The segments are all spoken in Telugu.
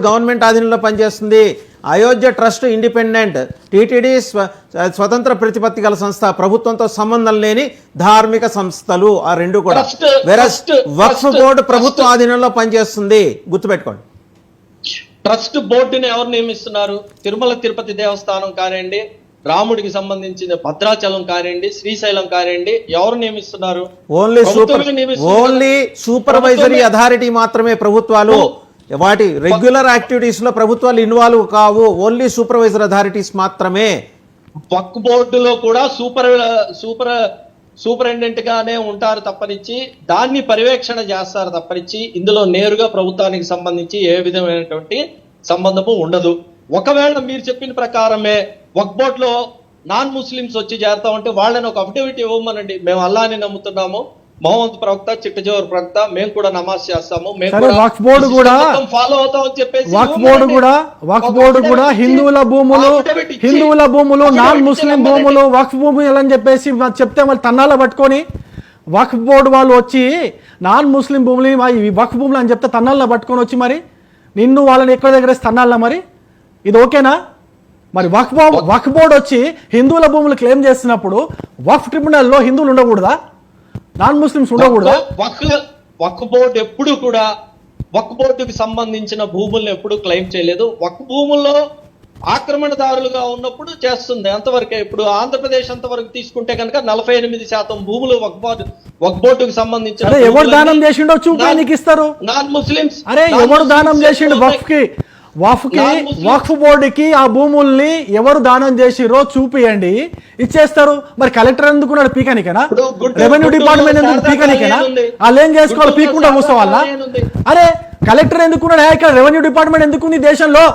గవర్నమెంట్ ఆధీనంలో పనిచేస్తుంది. అయోధ్య ట్రస్ట్ ఇండిపెండెంట్, టీటీడీ స్వతంత్ర ప్రతిపత్తి గల సంస్థ, ప్రభుత్వంతో సంబంధం లేని ధార్మిక సంస్థలు ఆ రెండు కూడా. వక్ఫ్ బోర్డు ప్రభుత్వ ఆధీనంలో పనిచేస్తుంది, గుర్తుపెట్టుకోండి. ట్రస్ట్ బోర్డుని ఎవరు నియమిస్తున్నారు? తిరుమల తిరుపతి దేవస్థానం కానివ్వండి, రాముడికి సంబంధించిన భద్రాచలం కానివ్వండి, శ్రీశైలం కానివ్వండి, ఎవరు నియమిస్తున్నారు? ఓన్లీ సూపర్వైజరీ అథారిటీ మాత్రమే ప్రభుత్వాలు. వాటి రెగ్యులర్ యాక్టివిటీస్ లో ప్రభుత్వాలు ఇన్వాల్వ్ కావు, ఓన్లీ సూపర్వైజర్ అథారిటీస్ మాత్రమే. వక్ఫ్ బోర్డులో కూడా సూపరింటెండెంట్ గానే ఉంటారు తప్పనిచ్చి, దాన్ని పర్యవేక్షణ చేస్తారు తప్పనిచ్చి, ఇందులో నేరుగా ప్రభుత్వానికి సంబంధించి ఏ విధమైనటువంటి సంబంధము ఉండదు. ఒకవేళ మీరు చెప్పిన ప్రకారమే వక్ఫ్ బోర్డ్ లో నాన్ ముస్లిమ్స్ వచ్చి చేరుతా ఉంటే వాళ్ళని ఒక అఫిడవిట్ ఇవ్వమనండి, మేము అల్లాని నమ్ముతున్నాము, మహమ్మద్ ప్రవక్త, చిట్టజోర్ ప్రవక్త, మేము కూడా నమాజ్ చేస్తాము, వక్ఫ్ బోర్డు కూడా ఫాలో అవుతామని చెప్పేసి వక్ఫ్ బోర్డు కూడా హిందువుల భూములు నాన్ ముస్లిం భూములు వక్ఫ్ భూములు అని చెప్పేసి చెప్తే వాళ్ళు తన్నాల పట్టుకొని వక్ఫ్ బోర్డు వాళ్ళు వచ్చి నాన్ ముస్లిం భూములు వక్ఫ్ భూములు అని చెప్తే తన్నాల పట్టుకొని వచ్చి మరి నిన్ను వాళ్ళని ఎక్కడ దగ్గర తన్నాలా? మరి ఇది ఓకేనా? మరి వక్ఫ్ బోర్డు వచ్చి హిందువుల భూములు క్లెయిమ్ చేస్తున్నప్పుడు వక్ఫ్ ట్రిబ్యునల్లో హిందువులు ఉండకూడదా, నాన్ ముస్లిమ్స్ ఉండకూడదా? వక్ఫ్ బోర్డు ఎప్పుడు కూడా వక్ఫ్ బోర్డుకి సంబంధించిన భూములను ఎప్పుడు క్లెయిమ్ చేయలేదు. వక్ఫ్ భూముల్లో ఆక్రమణదారులుగా ఉన్నప్పుడు చేస్తుంది, అంతవరకే. ఇప్పుడు ఆంధ్రప్రదేశ్ అంతవరకు తీసుకుంటే కనుక 48% భూములు వక్ఫ్ బోర్డుకి సంబంధించిన. ఎవరు దానం చేసిండో చూపడానికి ఇస్తారు నాన్ ముస్లిమ్స్. అరే ఎవరు దానం చేసిండు వక్ఫ్ బోర్డుకి? ఆ భూముల్ని ఎవరు దానం చేసిరో చూపియండి, ఇచ్చేస్తారు. మరి కలెక్టర్ ఎందుకున్నాడు పీకనికేనా? రెవెన్యూ డిపార్ట్మెంట్ ఎందుకు పీకనికేనా? వాళ్ళు ఏం చేసుకోవాలి, పీక్కుంటా కూర్చోవాలా? అరే కలెక్టర్ ఎందుకున్నాడు? ఇక్కడ రెవెన్యూ డిపార్ట్మెంట్ ఎందుకుంది దేశంలో?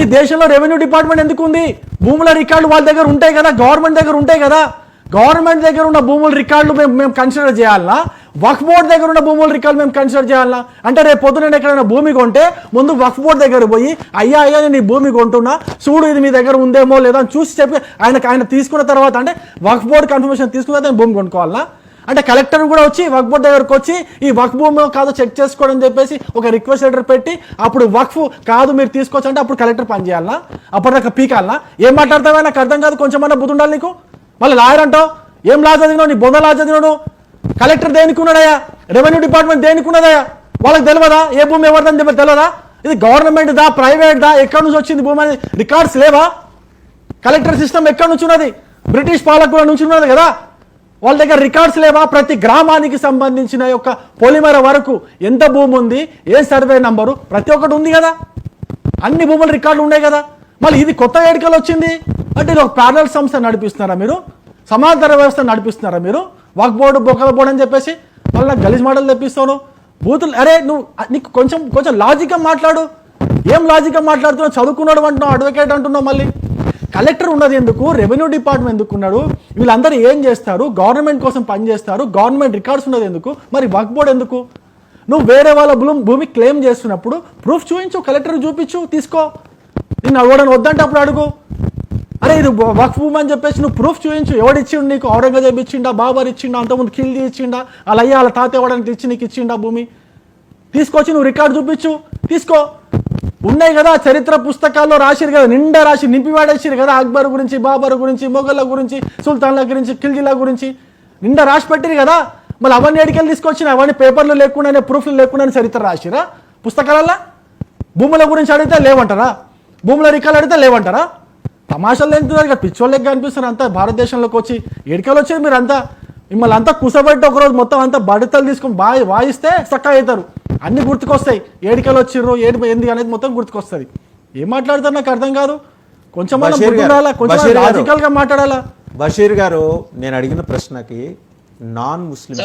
ఈ దేశంలో రెవెన్యూ డిపార్ట్మెంట్ ఎందుకుంది? భూముల రికార్డులు వాళ్ళ దగ్గర ఉంటాయి కదా, గవర్నమెంట్ దగ్గర ఉంటాయి కదా. గవర్నమెంట్ దగ్గర ఉన్న భూముల రికార్డులు మేము కన్సిడర్ చేయాలన్నా? వక్ఫ్ బోర్డు దగ్గర ఉన్న భూముల రికార్డు మేము కన్సిడర్ చేయాలన్నా? అంటే రేపు పొద్దున ఎక్కడైనా భూమి కొంటే ముందు వక్ఫ్ బోర్డు దగ్గర పోయి అయ్యా నేను ఈ భూమి కొంటున్నా, చూడు ఇది మీ దగ్గర ఉందేమో లేదా అని చూసి చెప్పి ఆయన తీసుకున్న తర్వాత, అంటే వక్ఫ్ బోర్డు కన్ఫర్మేషన్ తీసుకున్న తర్వాత భూమి కొనుక్కోవాలన్నా? అంటే కలెక్టర్ కూడా వచ్చి వక్ఫ్ బోర్డు దగ్గరకు వచ్చి ఈ వక్ఫ్ భూమి కాదో చెక్ చేసుకోవడం చెప్పేసి ఒక రిక్వెస్ట్ లెటర్ పెట్టి అప్పుడు వక్ఫ్ కాదు మీరు తీసుకోవచ్చు అంటే అప్పుడు కలెక్టర్ పని చేయాలన్నా? అప్పటిదాకా పీకాలన్నా? ఏం మాట్లాడతావా? నాకు అర్థం కాదు. కొంచెమన్నా బుద్ధి ఉండాలి నీకు. మళ్ళీ లాయర్ అంటావు, ఏం లా చదివినావు? నీ బొంద లా చదివినాడు. కలెక్టర్ దేనికి ఉన్నాడయా? రెవెన్యూ డిపార్ట్మెంట్ దేనికి ఉన్నదయా? వాళ్ళకి తెలియదా ఏ భూమి ఎవరిదని చెప్పి తెలియదా? ఇది గవర్నమెంట్ దా, ప్రైవేట్ దా, ఎక్కడి నుంచి వచ్చింది భూమి అని రికార్డ్స్ లేవా? కలెక్టర్ సిస్టమ్ ఎక్కడి నుంచి ఉన్నది? బ్రిటిష్ పాలకుల నుంచి ఉన్నది కదా. వాళ్ళ దగ్గర రికార్డ్స్ లేవా? ప్రతి గ్రామానికి సంబంధించిన యొక్క పొలిమేర వరకు ఎంత భూమి ఉంది, ఏ సర్వే నంబరు, ప్రతి ఒక్కటి ఉంది కదా. అన్ని భూముల రికార్డులు ఉన్నాయి కదా. మళ్ళీ ఇది కొత్త వేడుకలు వచ్చింది అంటే ఇది ఒక ప్యారలల్ సంస్థ నడిపిస్తున్నారా మీరు? సమాంతర వ్యవస్థ నడిపిస్తున్నారా మీరు? వక్ఫ్ బోర్డు బొక్కల బోర్డు అని చెప్పేసి మళ్ళీ నాకు గలీజ్ మాటలు తెప్పిస్తాను, బూతులు. అరే నీకు కొంచెం లాజిక్గా మాట్లాడు. ఏం లాజిక్గా మాట్లాడుతున్నావు? చదువుకున్నాడు అంటున్నావు, అడ్వకేట్ అంటున్నావు. మళ్ళీ కలెక్టర్ ఉన్నది ఎందుకు? రెవెన్యూ డిపార్ట్మెంట్ ఎందుకున్నాడు? వీళ్ళందరూ ఏం చేస్తారు? గవర్నమెంట్ కోసం పనిచేస్తారు. గవర్నమెంట్ రికార్డ్స్ ఉన్నది ఎందుకు? మరి వక్ఫ్ బోర్డు ఎందుకు? నువ్వు వేరే వాళ్ళ భూమి క్లెయిమ్ చేస్తున్నప్పుడు ప్రూఫ్ చూపించు, కలెక్టర్ చూపించు, తీసుకో. నిన్ను అడగడం వద్దంటే అప్పుడు అడుగు. అరే ఇది వక్ఫ్ భూమి అని చెప్పేసి నువ్వు ప్రూఫ్ చూపించు. ఎవడిచ్చిండు నీకు? ఔరంగజేబ్ ఇచ్చిండా, బాబర్ ఇచ్చిండా, అంతకుముందు ఖిల్జీ ఇచ్చిండా, వాళ్ళ అయ్యా వాళ్ళ తాత ఇవ్వడానికి ఇచ్చి నీకు ఇచ్చిండా భూమి? తీసుకొచ్చి నువ్వు రికార్డు చూపించు, తీసుకో. ఉన్నాయి కదా చరిత్ర పుస్తకాల్లో రాసిరు కదా, నిండా రాసి నింపి వాడేసిరు కదా. అక్బర్ గురించి, బాబర్ గురించి, మొఘళ్ళ గురించి, సుల్తాన్ల గురించి, ఖిల్జీల గురించి నిండా రాసి పెట్టిరు కదా. మళ్ళీ అవన్నీ ఎడికెళ్ళి తీసుకొచ్చిన? అవన్నీ పేపర్లు లేకుండానే, ప్రూఫ్లు లేకుండానే చరిత్ర రాసిరా పుస్తకాలల్లో? భూముల గురించి అడిగితే లేవంటారా? భూముల రికార్డులు అడిగితే లేవంటారా? తమాషాలు ఎంతున్నారు కదా, పిచ్చోళ్ళకి కనిపిస్తారు అంతా. భారతదేశంలోకి వచ్చి ఎడికలు వచ్చేది మీరు అంతా. మిమ్మల్ని అంతా కుసబెట్టి ఒకరోజు మొత్తం అంతా బడితలు తీసుకొని వాయిస్తే చక్కగా అవుతారు. అన్ని గుర్తుకొస్తాయి. ఏడికలు వచ్చిర్రు, ఏంది అనేది మొత్తం గుర్తుకొస్తుంది. ఏం మాట్లాడతారు నాకు అర్థం కాదు. కొంచెం లాజికల్ గా మాట్లాడాలా? బషీర్ గారు, నేను అడిగిన ప్రశ్నకి నాన్ ముస్లిం